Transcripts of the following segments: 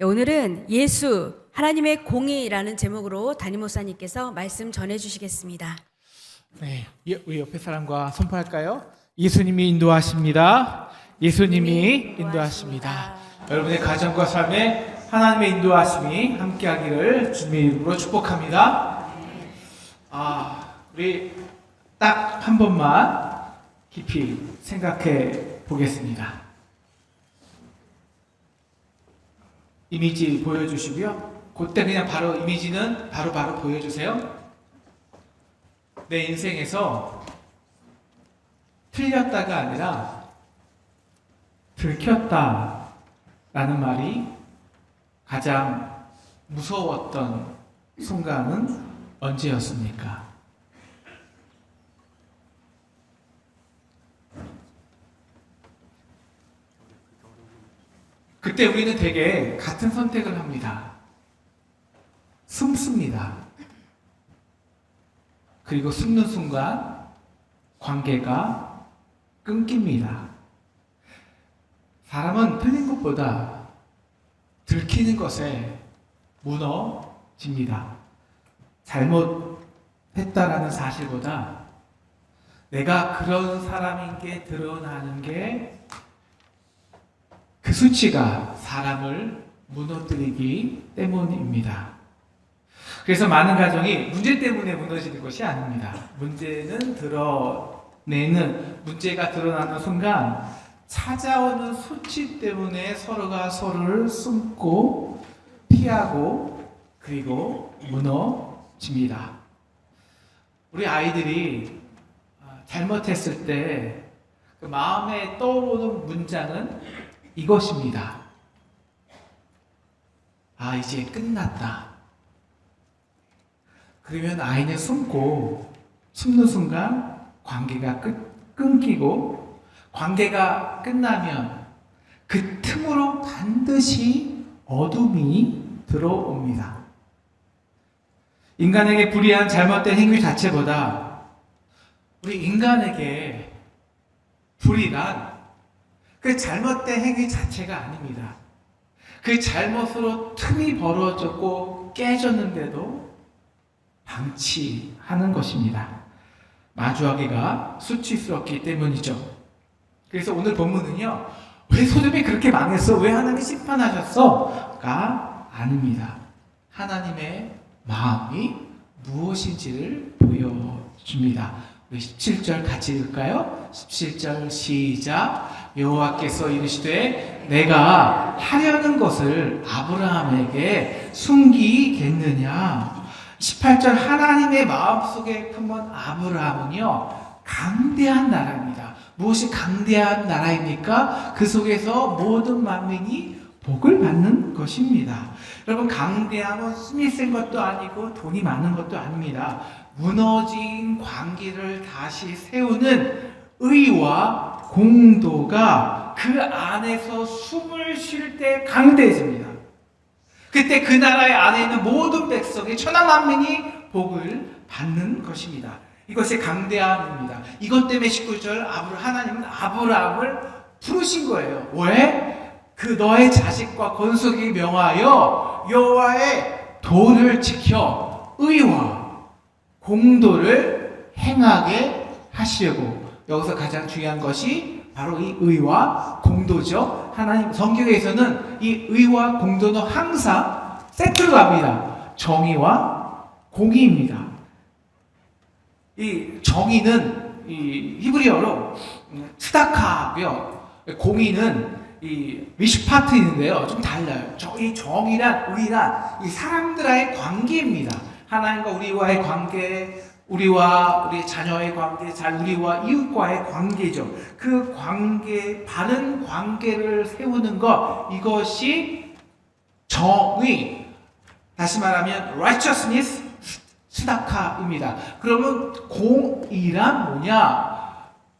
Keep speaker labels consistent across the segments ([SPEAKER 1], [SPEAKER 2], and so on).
[SPEAKER 1] 오늘은 예수, 하나님의 공의라는 제목으로 담임 목사님께서 말씀 전해주시겠습니다.
[SPEAKER 2] 네, 우리 옆에 사람과 선포할까요? 예수님이 인도하십니다. 예수님이 인도하십니다. 여러분의 가정과 삶에 하나님의 인도하심이 함께하기를 주님의 이름으로 축복합니다. 우리 딱 한 번만 깊이 생각해 보겠습니다. 이미지 보여주시고요. 그때 그냥 바로 이미지는 바로 보여주세요. 내 인생에서 틀렸다가 아니라 들켰다라는 말이 가장 무서웠던 순간은 언제였습니까? 그때 우리는 대개 같은 선택을 합니다. 숨습니다. 그리고 숨는 순간 관계가 끊깁니다. 사람은 틀린 것보다 들키는 것에 무너집니다. 잘못했다라는 사실보다 내가 그런 사람인 게 드러나는 게 그 수치가 사람을 무너뜨리기 때문입니다. 그래서 많은 가정이 문제 때문에 무너지는 것이 아닙니다. 문제가 드러나는 순간 찾아오는 수치 때문에 서로가 서로를 숨고 피하고 그리고 무너집니다. 우리 아이들이 잘못했을 때 그 마음에 떠오르는 문장은 이것입니다. 이제 끝났다. 그러면 아이는 숨는 순간 관계가 끊기고 관계가 끝나면 그 틈으로 반드시 어둠이 들어옵니다. 인간에게 불의한 잘못된 행위 자체보다 우리 인간에게 불의란 그 잘못된 행위 자체가 아닙니다. 그 잘못으로 틈이 벌어졌고 깨졌는데도 방치하는 것입니다. 마주하기가 수치스럽기 때문이죠. 그래서 오늘 본문은요, 왜 소돔이 그렇게 망했어? 왜 하나님이 심판하셨어? 가 아닙니다. 하나님의 마음이 무엇인지를 보여줍니다. 우리 17절 같이 읽을까요? 17절 시작. 여호와께서 이르시되 내가 하려는 것을 아브라함에게 숨기겠느냐. 18절 하나님의 마음속에 품은 아브라함은요, 강대한 나라입니다. 무엇이 강대한 나라입니까? 그 속에서 모든 만민이 복을 받는 것입니다. 여러분, 강대함은 힘이 센 것도 아니고 돈이 많은 것도 아닙니다. 무너진 관계를 다시 세우는 의와 공도가 그 안에서 숨을 쉴 때 강대해집니다. 그때 그 나라의 안에 있는 모든 백성이 천하 만민이 복을 받는 것입니다. 이것이 강대함입니다. 이것 때문에 19절 하나님은 아브라함을 부르신 거예요. 왜? 그 너의 자식과 건속이 명하여 여호와의 도를 지켜 의와 공도를 행하게 하시려고. 여기서 가장 중요한 것이 바로 이 의와 공도죠. 하나님 성경에서는 이 의와 공도는 항상 세트로 갑니다. 정의와 공의입니다. 이 정의는 이 히브리어로 트다카고요. 공의는 이 미슈파트인데요. 좀 달라요. 이 정의란 의란 이 사람들과의 관계입니다. 하나님과 우리와의 관계, 우리와 우리 자녀의 관계, 우리와 이웃과의 관계죠. 그 관계, 바른 관계를 세우는 것, 이것이 정의, 다시 말하면 righteousness, 스다카입니다. 그러면 공의란 뭐냐?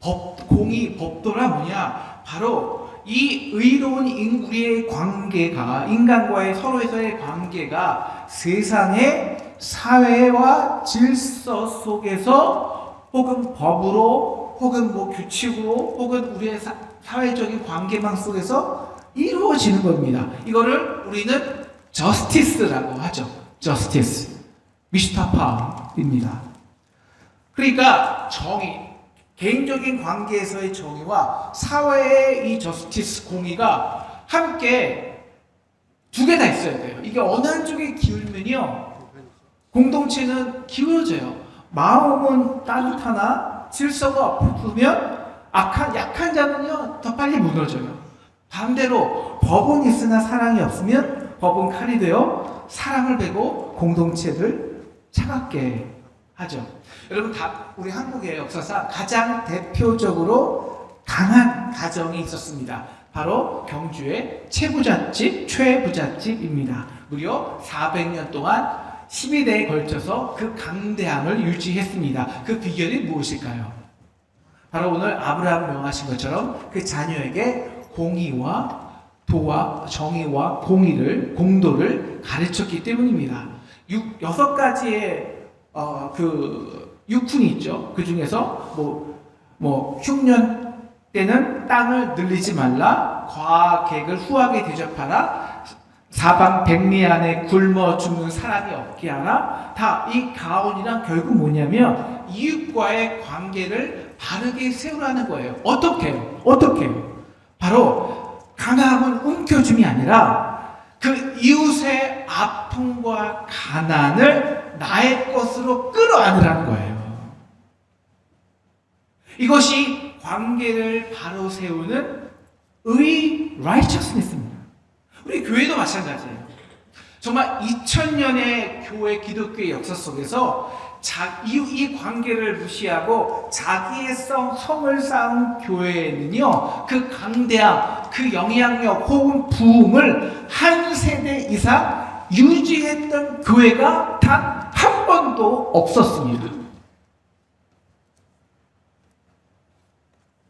[SPEAKER 2] 공의, 법도란 뭐냐? 바로 이 의로운 우리의 관계가, 인간과의 서로에서의 관계가 세상의 사회와 질서 속에서 혹은 법으로 혹은 규칙으로 혹은 우리의 사회적인 관계망 속에서 이루어지는 겁니다. 이거를 우리는 저스티스라고 하죠. 저스티스. 미슈타파입니다. 그러니까 정의, 개인적인 관계에서의 정의와 사회의 이 저스티스 공의가 함께 두 개 다 있어야 돼요. 이게 어느 한쪽에 기울면요, 공동체는 기울어져요. 마음은 따뜻하나 질서가 없으면 약한 자는요 더 빨리 무너져요. 반대로 법은 있으나 사랑이 없으면 법은 칼이 되어 사랑을 베고 공동체를 차갑게 하죠. 여러분, 우리 한국의 역사상 가장 대표적으로 강한 가정이 있었습니다. 바로 경주의 최부잣집입니다. 무려 400년 동안 12대에 걸쳐서 그 강대함을 유지했습니다. 그 비결이 무엇일까요? 바로 오늘 아브라함 명하신 것처럼 그 자녀에게 공의와 정의와 공도를 가르쳤기 때문입니다. 6가지의 그 육훈이 있죠. 그 중에서 흉년 때는 땅을 늘리지 말라, 과객을 후하게 대접하라, 사방 백리 안에 굶어 죽는 사람이 없게 하라. 다 이 가온이란 결국 뭐냐면 이웃과의 관계를 바르게 세우라는 거예요. 어떻게요? 바로 강함은 움켜줌이 아니라 그 이웃의 아픔과 가난을 나의 것으로 끌어안으라는 거예요. 이것이 관계를 바로 세우는 righteousness입니다. 우리 교회도 마찬가지예요. 정말 2000년의 교회 기독교의 역사 속에서 이 관계를 무시하고 자기의 성을 쌓은 교회는요, 그 강대함, 그 영향력 혹은 부흥을 한 세대 이상 유지했던 교회가 단 한 번도 없었습니다.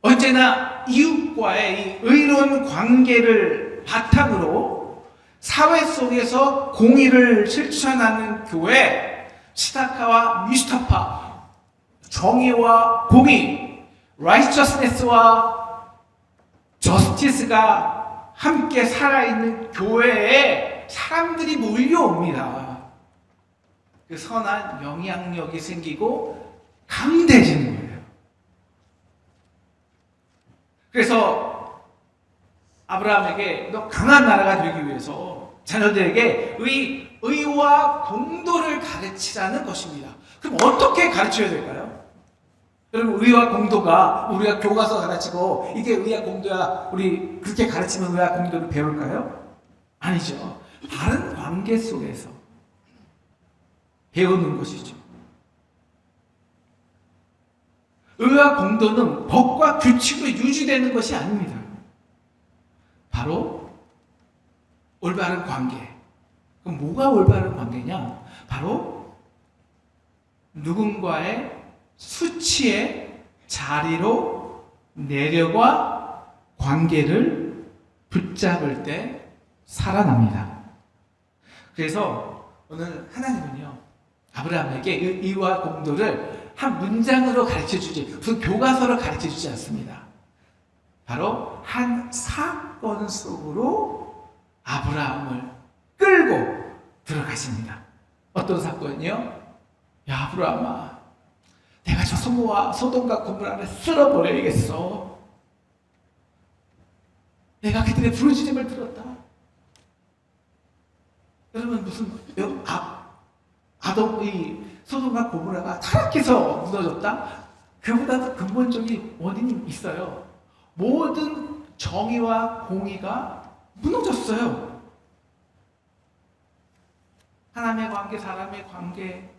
[SPEAKER 2] 언제나 이웃과의 이 의로운 관계를 바탕으로 사회 속에서 공의를 실천하는 교회, 스타카와 미슈타파, 정의와 공의, righteousness와 justice가 함께 살아있는 교회에 사람들이 몰려옵니다. 그 선한 영향력이 생기고 강대해지는 거예요. 그래서 아브라함에게 너 강한 나라가 되기 위해서 자녀들에게 의와 공도를 가르치라는 것입니다. 그럼 어떻게 가르쳐야 될까요? 여러분, 의와 공도가 우리가 교과서 가르치고 이게 의와 공도야, 우리 그렇게 가르치면 의와 공도를 배울까요? 아니죠. 바른 관계 속에서 배우는 것이죠. 의와 공도는 법과 규칙으로 유지되는 것이 아닙니다. 바로 올바른 관계. 그럼 뭐가 올바른 관계냐? 바로 누군가의 수치의 자리로 내려가 관계를 붙잡을 때 살아납니다. 그래서 오늘 하나님은요, 아브라함에게 의와 공도를 한 문장으로 가르쳐주지, 무슨 교과서로 가르쳐주지 않습니다. 바로 한 사건 속으로 아브라함을 끌고 들어가십니다. 어떤 사건이요? 야, 아브라함아, 내가 저 소돔과 고모라를 쓸어버려야겠어. 내가 그들의 부르짖음을 들었다. 여러분, 무슨 이 소돔과 고모라가 타락해서 무너졌다? 그보다도 근본적인 원인이 있어요. 모든 정의와 공의가 무너졌어요. 하나님의 관계, 사람의 관계,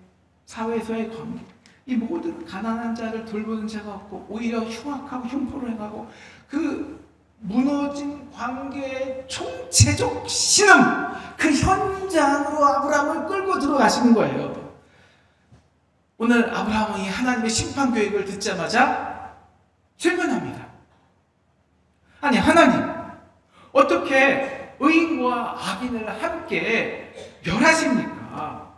[SPEAKER 2] 사회에서의 관계, 이 모든 가난한 자를 돌보는 자가 없고 오히려 흉악하고 흉포를 행하고 그 무너진 관계의 총체적 신음, 그 현장으로 아브라함을 끌고 들어가시는 거예요. 오늘 아브라함이 하나님의 심판 계획을 듣자마자 질문합니다. 아니, 하나님, 어떻게 의인과 악인을 함께 멸하십니까?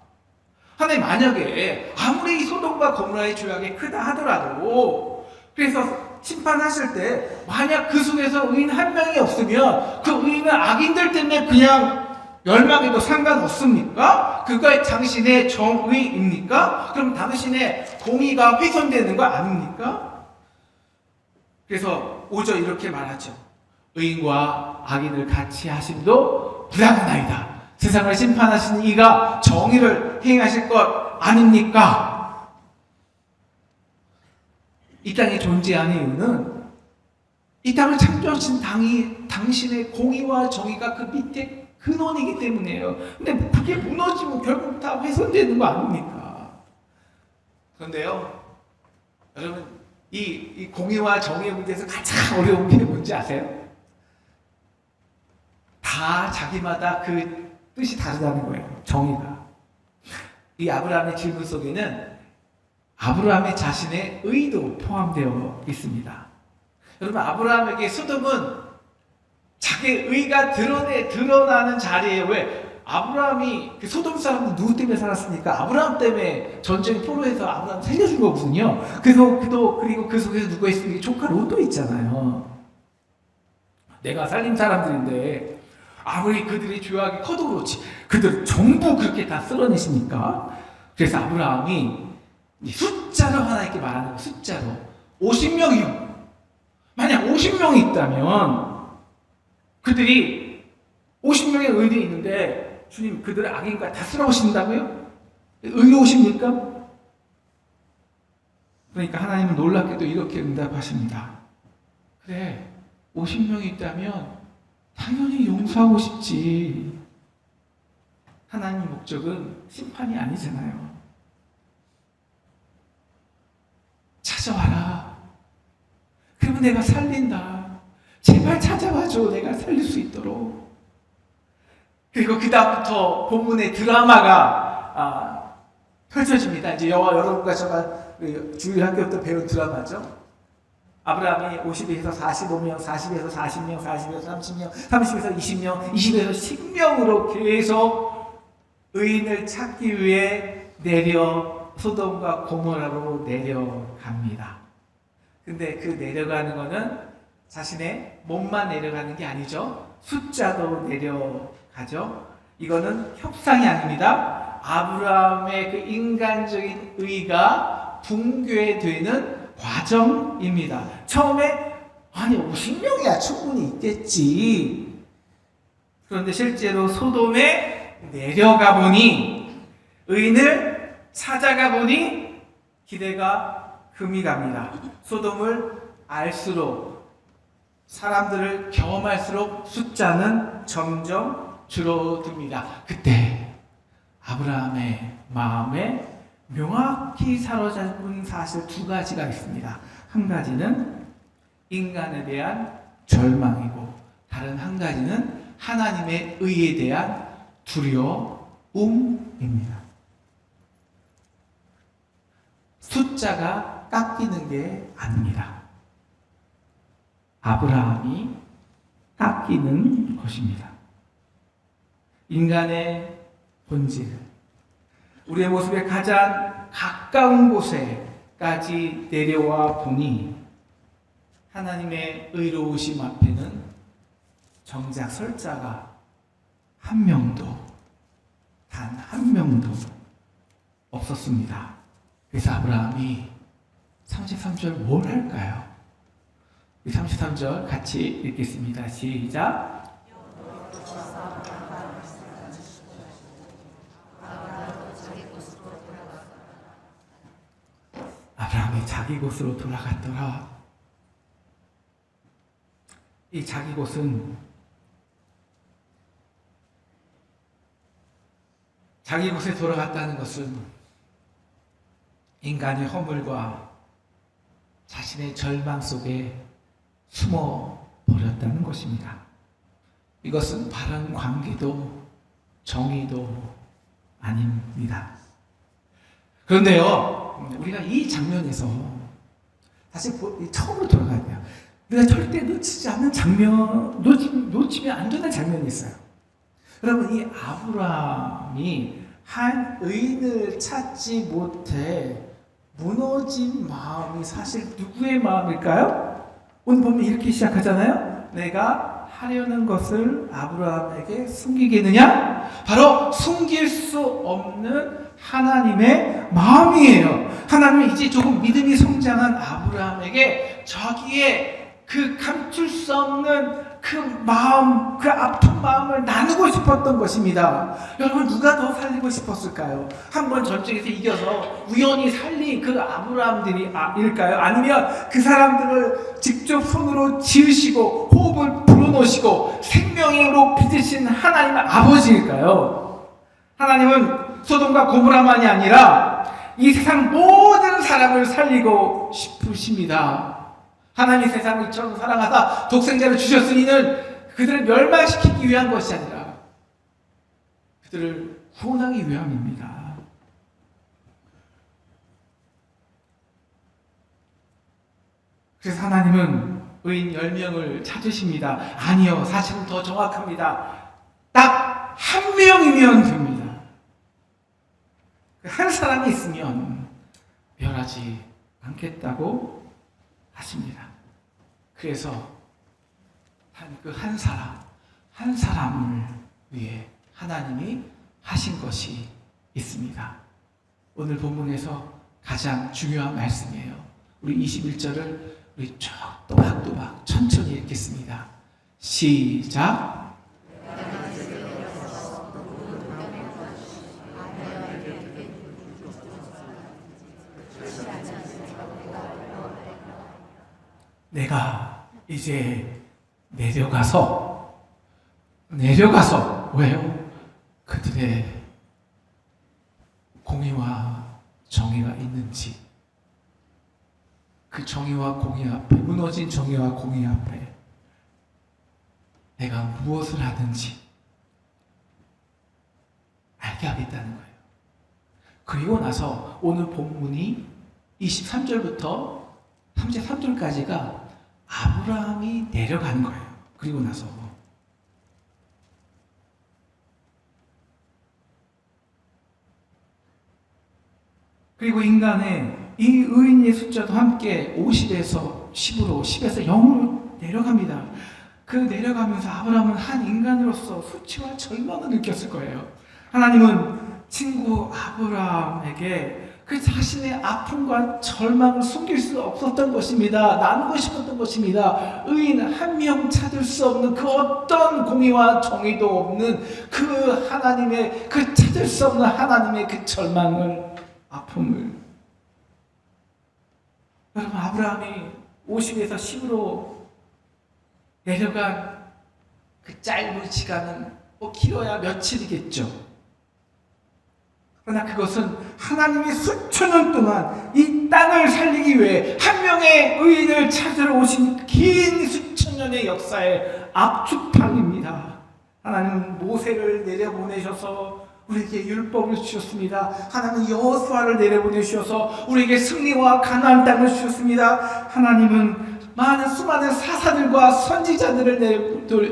[SPEAKER 2] 하나님, 만약에 아무리 소돔과 고모라의 죄악이 크다 하더라도, 그래서 심판하실 때 만약 그 속에서 의인 한 명이 없으면 그 의인은 악인들 때문에 그냥 멸망해도 상관없습니까? 그가 당신의 정의입니까? 그럼 당신의 공의가 훼손되는 거 아닙니까? 그래서 5절 이렇게 말하죠. 의인과 악인을 같이 하심도 불합나이다. 세상을 심판하시는 이가 정의를 행하실 것 아닙니까? 이 땅에 존재하는 이유는 이 땅을 창조하신 당신의 공의와 정의가 그 밑에 근원이기 때문이에요. 근데 그게 무너지면 결국 다 훼손되는 거 아닙니까? 그런데요, 여러분, 이 공의와 정의의 문제에서 가장 어려운 게 뭔지 아세요? 다 자기마다 그 뜻이 다르다는 거예요. 정의가. 이 아브라함의 질문 속에는 아브라함의 자신의 의도 포함되어 있습니다. 여러분, 아브라함에게 소돔은 자기의 의가 드러나는 자리에, 왜? 아브라함이 그 소돔 사람은 누구 때문에 살았습니까? 아브라함 때문에 전쟁 포로에서 아브라함 살려준 거거든요. 그리고 그 속에서 누가 있습니까? 조카 롯도 있잖아요. 내가 살린 사람들인데 아무리 그들이 죄악이 커도 그렇지 그들 전부 그렇게 다 쓸어내십니까? 그래서 아브라함이 숫자로 하나님께 말하는 거예요. 숫자로 50명이요. 만약 50명이 있다면 그들이 50명의 의인이 있는데 주님 그들을 악인과 다 쓸어오신다고요? 의로우십니까? 그러니까 하나님은 놀랍게도 이렇게 응답하십니다. 그래, 50명이 있다면 당연히 용서하고 싶지. 하나님의 목적은 심판이 아니잖아요. 찾아와라. 그러면 내가 살린다. 제발 찾아와줘. 내가 살릴 수 있도록. 그리고 그 다음부터 본문의 드라마가 펼쳐집니다. 이제 여러분과 저가 주일학교 때 배운 드라마죠. 아브라함이 50에서 45명, 40에서 40명, 40에서 30명, 30에서 20명, 20에서 10명으로 계속 의인을 찾기 위해 소돔과 고모라로 내려갑니다. 근데 그 내려가는 거는 자신의 몸만 내려가는 게 아니죠. 숫자도 내려가죠. 이거는 협상이 아닙니다. 아브라함의 그 인간적인 의가 붕괴되는 과정입니다. 처음에 아니 50명이야 충분히 있겠지. 그런데 실제로 소돔에 내려가 보니 의인을 찾아가 보니 기대가 금이 갑니다. 소돔을 알수록 사람들을 경험할수록 숫자는 점점 줄어듭니다. 그때 아브라함의 마음에 명확히 사로잡은 사실 두 가지가 있습니다. 한 가지는 인간에 대한 절망이고 다른 한 가지는 하나님의 의에 대한 두려움입니다. 숫자가 깎이는 게 아닙니다. 아브라함이 깎이는 것입니다. 인간의 본질, 우리의 모습에 가장 가까운 곳에까지 내려와 보니 하나님의 의로우심 앞에는 정작 설 자가 한 명도, 단 한 명도 없었습니다. 그래서 아브라함이 33절 뭘 할까요? 33절 같이 읽겠습니다. 시작. 아브라함이 자기 곳으로 돌아갔더라. 이 자기 곳은 자기 곳에 돌아갔다는 것은 인간의 허물과 자신의 절망 속에 숨어 버렸다는 것입니다. 이것은 바른 관계도 정의도 아닙니다. 그런데요, 우리가 이 장면에서 다시 처음으로 돌아가야 돼요. 우리가 절대 놓치지 않는 장면, 놓치면 안 되는 장면이 있어요. 여러분, 이 아브라함이 한 의인을 찾지 못해 무너진 마음이 사실 누구의 마음일까요? 오늘 보면 이렇게 시작하잖아요. 내가 하려는 것을 아브라함에게 숨기겠느냐? 바로 숨길 수 없는 하나님의 마음이에요. 하나님은 이제 조금 믿음이 성장한 아브라함에게 자기의 그 감출 수 없는 그 마음, 그 아픈 마음을 나누고 싶었던 것입니다. 여러분, 누가 더 살리고 싶었을까요? 한 번 전쟁에서 이겨서 우연히 살린 그 아브라함들일까요? 아니면 그 사람들을 직접 손으로 지으시고 호흡을 불어넣으시고 생명으로 빚으신 하나님의 아버지일까요? 하나님은 소돔과 고모라만이 아니라 이 세상 모든 사람을 살리고 싶으십니다. 하나님이 세상을 이처럼 사랑하사 독생자를 주셨으니는 그들을 멸망시키기 위한 것이 아니라 그들을 구원하기 위함입니다. 그래서 하나님은 의인 10명을 찾으십니다. 아니요, 사실은 더 정확합니다. 딱 한 명이면 됩니다. 한 사람이 있으면 멸하지 않겠다고 하십니다. 그래서 그 한 사람을 위해 하나님이 하신 것이 있습니다. 오늘 본문에서 가장 중요한 말씀이에요. 우리 21절을 우리 쭉 또박또박 천천히 읽겠습니다. 시작. 내가 이제 내려가서 왜요? 그들의 공의와 정의가 있는지, 그 정의와 공의 앞에, 무너진 정의와 공의 앞에 내가 무엇을 하는지 알게 하겠다는 거예요. 그리고 나서 오늘 본문이 23절부터 33절까지가 아브라함이 내려가는 거예요. 그리고 나서 그리고 인간의 이 의인의 숫자도 함께 50에서 10으로 10에서 0으로 내려갑니다. 그 내려가면서 아브라함은 한 인간으로서 수치와 절망을 느꼈을 거예요. 하나님은 친구 아브라함에게 그 자신의 아픔과 절망을 숨길 수 없었던 것입니다. 나누고 싶었던 것입니다. 의인 한 명 찾을 수 없는 그 어떤 공의와 정의도 없는 그 하나님의 그 찾을 수 없는 하나님의 그 절망을, 아픔을. 여러분, 아브라함이 50에서 10으로 내려간 그 짧은 시간은 뭐 길어야 며칠이겠죠. 그러나 그것은 하나님이 수천 년 동안 이 땅을 살리기 위해 한 명의 의인을 찾으러 오신 긴 수천 년의 역사의 압축판입니다. 하나님은 모세를 내려보내셔서 우리에게 율법을 주셨습니다. 하나님은 여호수아를 내려보내셔서 우리에게 승리와 가나안 땅을 주셨습니다. 하나님은 수많은 사사들과 선지자들을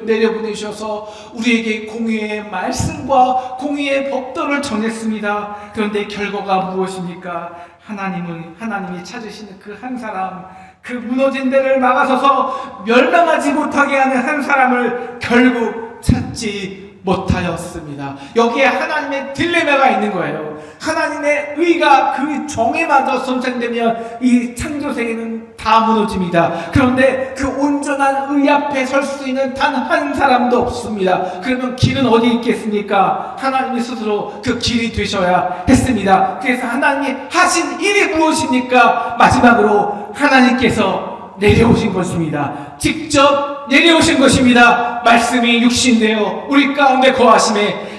[SPEAKER 2] 내려보내셔서 우리에게 공의의 말씀과 공의의 법도를 전했습니다. 그런데 결과가 무엇입니까? 하나님이 찾으시는 그 한 사람, 그 무너진 데를 막아서서 멸망하지 못하게 하는 한 사람을 결국 찾지 못하였습니다. 여기에 하나님의 딜레마가 있는 거예요. 하나님의 의가 그 정에마저 선생되면 이 창조세계는 다 무너집니다. 그런데 그 온전한 의 앞에 설 수 있는 단 한 사람도 없습니다. 그러면 길은 어디 있겠습니까? 하나님이 스스로 그 길이 되셔야 했습니다. 그래서 하나님이 하신 일이 무엇입니까? 마지막으로 하나님께서 내려오신 것입니다. 직접 내려오신 것입니다. 말씀이 육신되어 우리 가운데 거하심에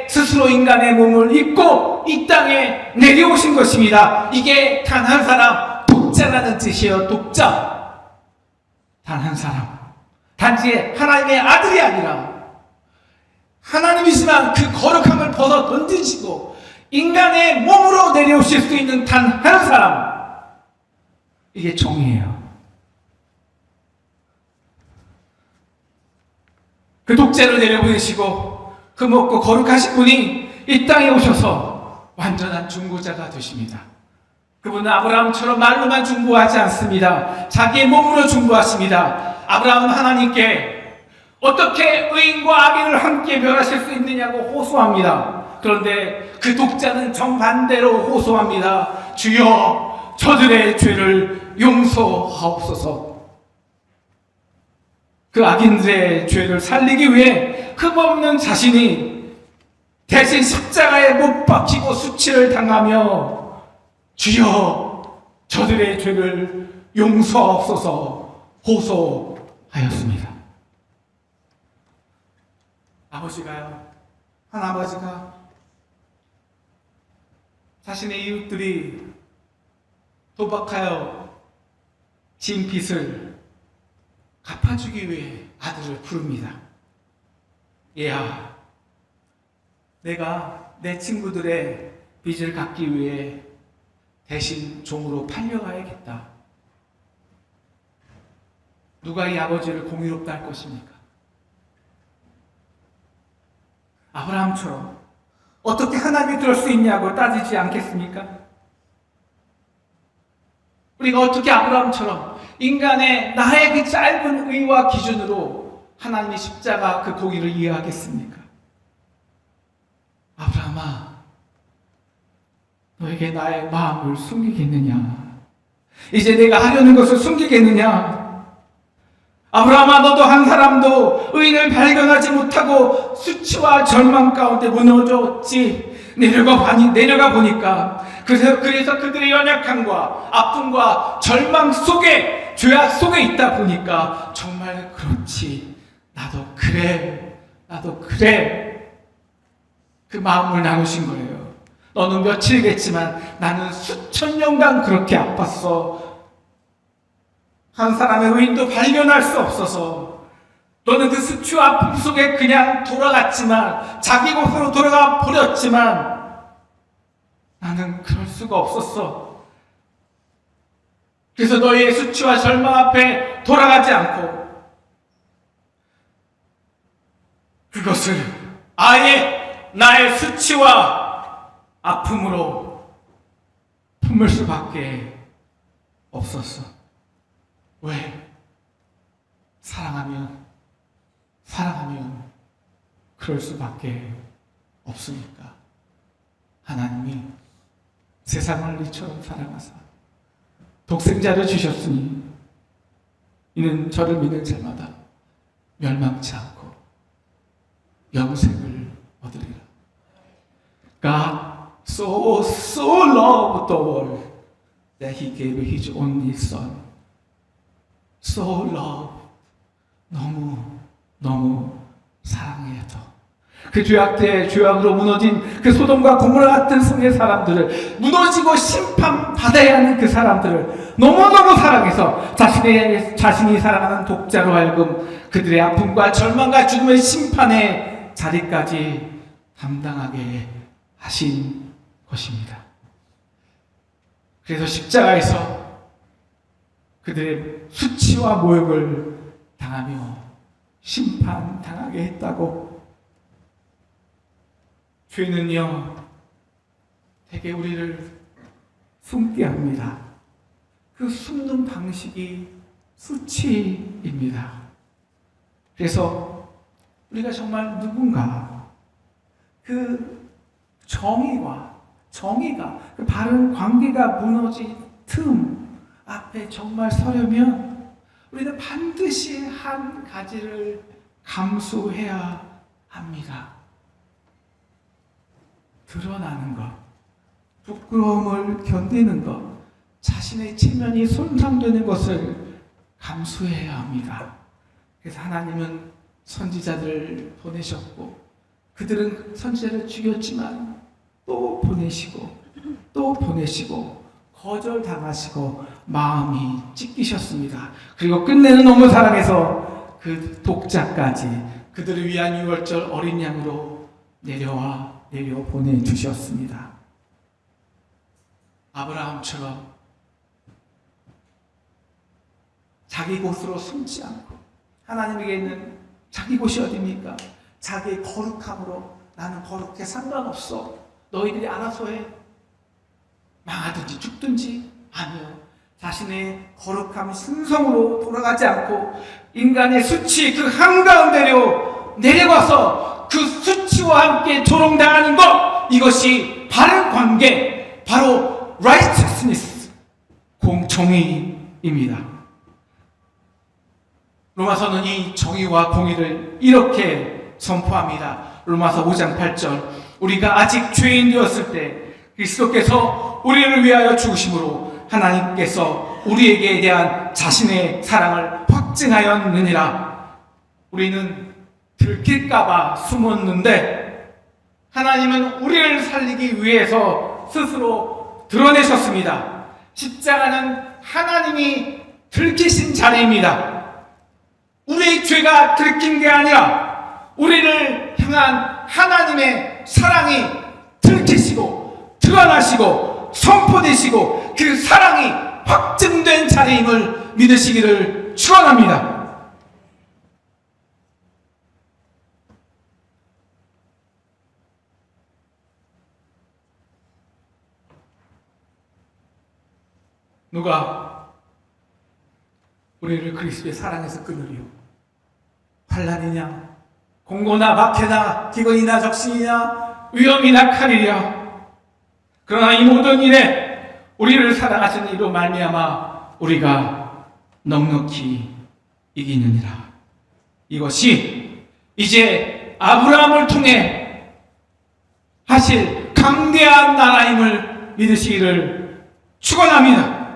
[SPEAKER 2] 스스로 인간의 몸을 입고 이 땅에 내려오신 것입니다. 이게 단 한 사람, 독자라는 뜻이에요. 독자. 단 한 사람. 단지 하나님의 아들이 아니라 하나님이지만 그 거룩함을 벗어 던지시고 인간의 몸으로 내려오실 수 있는 단 한 사람. 이게 정의예요. 그 독자를 내려보내시고 그 먹고 거룩하신 분이 이 땅에 오셔서 완전한 중보자가 되십니다. 그분은 아브라함처럼 말로만 중보하지 않습니다. 자기의 몸으로 중보하십니다. 아브라함은 하나님께 어떻게 의인과 악인을 함께 멸하실 수 있느냐고 호소합니다. 그런데 그 독자는 정반대로 호소합니다. 주여, 저들의 죄를 용서하옵소서. 그 악인들의 죄를 살리기 위해 흠없는 자신이 대신 십자가에 못 박히고 수치를 당하며 주여, 저들의 죄를 용서하옵소서 호소하였습니다. 아버지가요, 한 아버지가 자신의 이웃들이 도박하여 진 빚을 갚아주기 위해 아들을 부릅니다. 얘야, 내가 내 친구들의 빚을 갚기 위해 대신 종으로 팔려가야겠다. 누가 이 아버지를 공의롭다 할 것입니까? 아브라함처럼 어떻게 하나님이 그럴 수 있냐고 따지지 않겠습니까? 우리가 어떻게 아브라함처럼 나의 그 짧은 의와 기준으로 하나님의 십자가 그 공의를 이해하겠습니까? 아브라함아, 너에게 나의 마음을 숨기겠느냐? 이제 내가 하려는 것을 숨기겠느냐? 아브라함아, 너도 한 사람도 의인을 발견하지 못하고 수치와 절망 가운데 무너졌지. 내려가 보니까 그래서 그들의 연약함과 아픔과 절망 속에, 죄악 속에 있다 보니까 정말 그렇지, 나도 그래 그 마음을 나누신 거예요. 너는 며칠겠지만 나는 수천 년간 그렇게 아팠어. 한 사람의 의인도 발견할 수 없어서 너는 그 수치와 아픔 속에 그냥 돌아갔지만, 자기 곳으로 돌아가 버렸지만 나는 그럴 수가 없었어. 그래서 너희의 수치와 절망 앞에 돌아가지 않고 그것을 아예 나의 수치와 아픔으로 품을 수밖에 없었어. 왜? 사랑하면 그럴 수밖에 없으니까. 하나님이 세상을 이처럼 사랑하사 독생자를 주셨으니 이는 저를 믿는 자마다 멸망치 않고 영생을 얻으리라. God so loved the world that He gave His only Son. So love, 너무 사랑해서 그 죄악으로 무너진 그 소돔과 고모라 같은 성의 사람들을, 무너지고 심판받아야 하는 그 사람들을 너무너무 사랑해서 자신이 사랑하는 독자로 하여금 그들의 아픔과 절망과 죽음의 심판의 자리까지 담당하게 하신 것입니다. 그래서 십자가에서 그들의 수치와 모욕을 당하며 심판당하게 했다고. 죄는요, 되게 우리를 숨게 합니다. 그 숨는 방식이 수치입니다. 그래서 우리가 정말 누군가 그 정의가 그 바른 관계가 무너진 틈 앞에 정말 서려면 우리는 반드시 한 가지를 감수해야 합니다. 드러나는 것, 부끄러움을 견디는 것, 자신의 체면이 손상되는 것을 감수해야 합니다. 그래서 하나님은 선지자들을 보내셨고, 그들은 선지자를 죽였지만 또 보내시고 거절당하시고 마음이 찢기셨습니다. 그리고 끝내는 너무 사랑해서 그 독자까지 그들을 위한 유월절 어린 양으로 내려 보내주셨습니다. 아브라함처럼 자기 곳으로 숨지 않고, 하나님에게 있는 자기 곳이 어디입니까? 자기의 거룩함으로 나는 거룩해, 상관없어, 너희들이 알아서 해, 망하든지 죽든지. 아니요, 자신의 거룩함 신성으로 돌아가지 않고 인간의 수치 그 한가운데로 내려가서 그 수치와 함께 조롱당하는 것, 이것이 바른 관계, 바로 righteousness, 정의입니다. 로마서는 이 정의와 공의를 이렇게 선포합니다. 로마서 5장 8절, 우리가 아직 죄인 되었을 때 그리스도께서 우리를 위하여 죽으심으로 하나님께서 우리에게 대한 자신의 사랑을 확증하였느니라. 우리는 들킬까봐 숨었는데 하나님은 우리를 살리기 위해서 스스로 드러내셨습니다. 십자가는 하나님이 들키신 자리입니다. 우리의 죄가 들킨 게 아니라 우리를 향한 하나님의 사랑이 들키시고 드러나시고 선포되시고 그 사랑이 확증된 자리임을 믿으시기를 축원합니다. 누가 우리를 그리스도의 사랑에서 끊으리요? 환난이냐, 공고나 박해나 기근이나 적신이나 위험이나 칼이랴. 그러나 이 모든 일에 우리를 사랑하시는 이로 말미암아 우리가 넉넉히 이기느니라. 이것이 이제 아브라함을 통해 하실 강대한 나라임을 믿으시기를 축원합니다.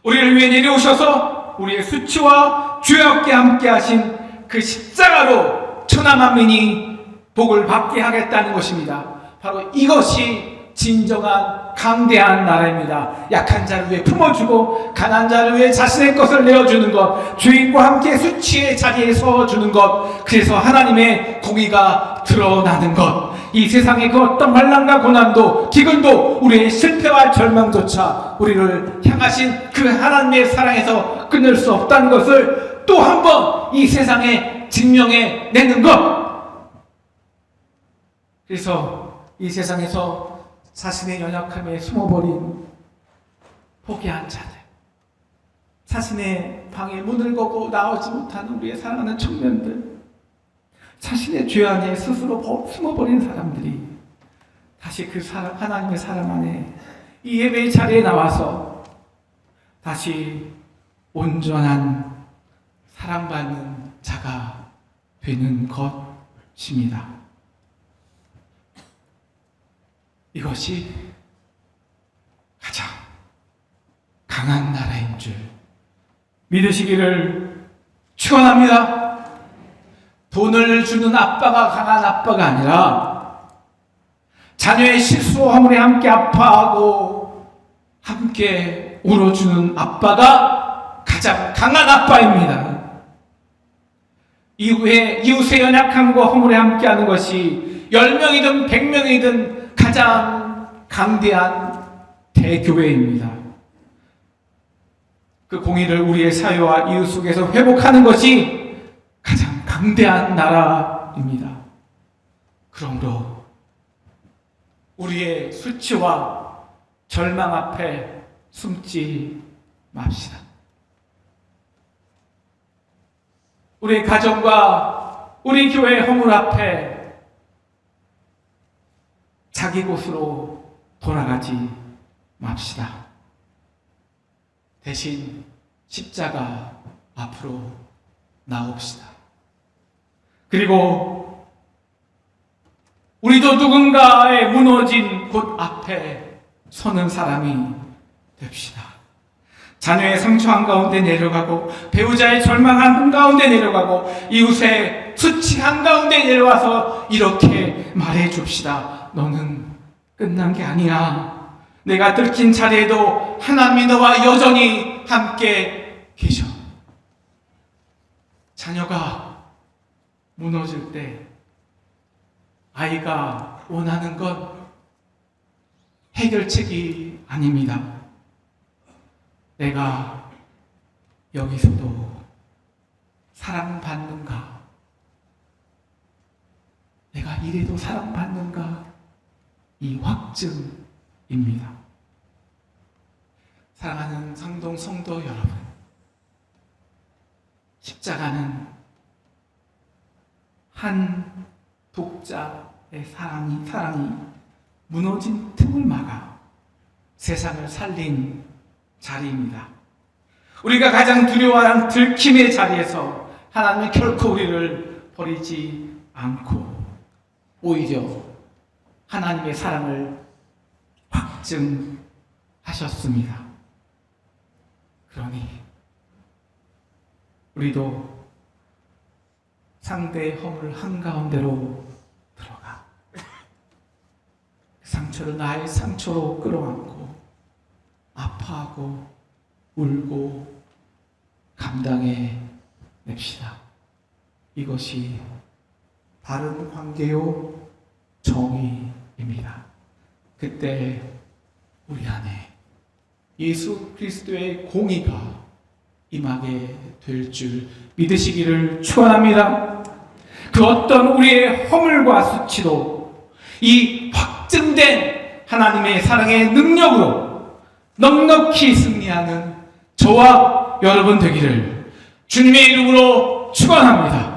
[SPEAKER 2] 우리를 위해 내려오셔서 우리의 수치와 죄악과 함께 하신 그 십자가로 천하만민이 복을 받게 하겠다는 것입니다. 바로 이것이 진정한 강대한 나라입니다. 약한 자를 위해 품어주고 가난한 자를 위해 자신의 것을 내어주는 것, 죄인과 함께 수치의 자리에 서주는 것, 그래서 하나님의 공의가 드러나는 것, 이 세상의 그 어떤 환난과 고난도 기근도 우리의 실패와 절망조차 우리를 향하신 그 하나님의 사랑에서 끊을 수 없다는 것을 또 한 번 이 세상에 증명해 내는 것. 그래서 이 세상에서 자신의 연약함에 숨어버린 포기한 자들, 자신의 방에 문을 거고 나오지 못하는 우리의 사랑하는 청년들, 자신의 죄 안에 스스로 숨어버린 사람들이 다시 그 하나님의 사랑 안에 이 예배의 자리에 나와서 다시 온전한 사랑받는 자가 되는 것입니다. 이것이 가장 강한 나라인 줄 믿으시기를 축원합니다. 돈을 주는 아빠가 강한 아빠가 아니라 자녀의 실수와 허물에 함께 아파하고 함께 울어주는 아빠가 가장 강한 아빠입니다. 이웃의 연약함과 허물에 함께하는 것이 10명이든 100명이든 가장 강대한 대교회입니다. 그 공의를 우리의 사회와 이웃 속에서 회복하는 것이 가장 강대한 나라입니다. 그러므로 우리의 수치와 절망 앞에 숨지 맙시다. 우리 가정과 우리 교회 허물 앞에 자기 곳으로 돌아가지 맙시다. 대신 십자가 앞으로 나옵시다. 그리고 우리도 누군가의 무너진 곳 앞에 서는 사람이 됩시다. 자녀의 상처 한가운데 내려가고 배우자의 절망 한가운데 내려가고 이웃의 수치 한가운데 내려와서 이렇게 말해 줍시다. 너는 끝난 게 아니야. 내가 들킨 자리에도 하나님이 너와 여전히 함께 계셔. 자녀가 무너질 때 아이가 원하는 건 해결책이 아닙니다. 내가 여기서도 사랑받는가? 내가 이래도 사랑받는가? 이 확증입니다. 사랑하는 상동 성도 여러분, 십자가는 한 독자의 사랑이 무너진 틈을 막아 세상을 살린 자리입니다. 우리가 가장 두려워하는 들킴의 자리에서 하나님은 결코 우리를 버리지 않고 오히려 하나님의 사랑을 확증하셨습니다. 그러니 우리도 상대의 허물 한가운데로 들어가 상처를 나의 상처로 끌어안고 아파하고 울고 감당해 냅시다. 이것이 바른 관계요 정의입니다. 그때 우리 안에 예수 그리스도의 공의가 임하게 될 줄 믿으시기를 축원합니다. 그 어떤 우리의 허물과 수치도 이 확증된 하나님의 사랑의 능력으로 넉넉히 승리하는 저와 여러분 되기를 주님의 이름으로 축원합니다.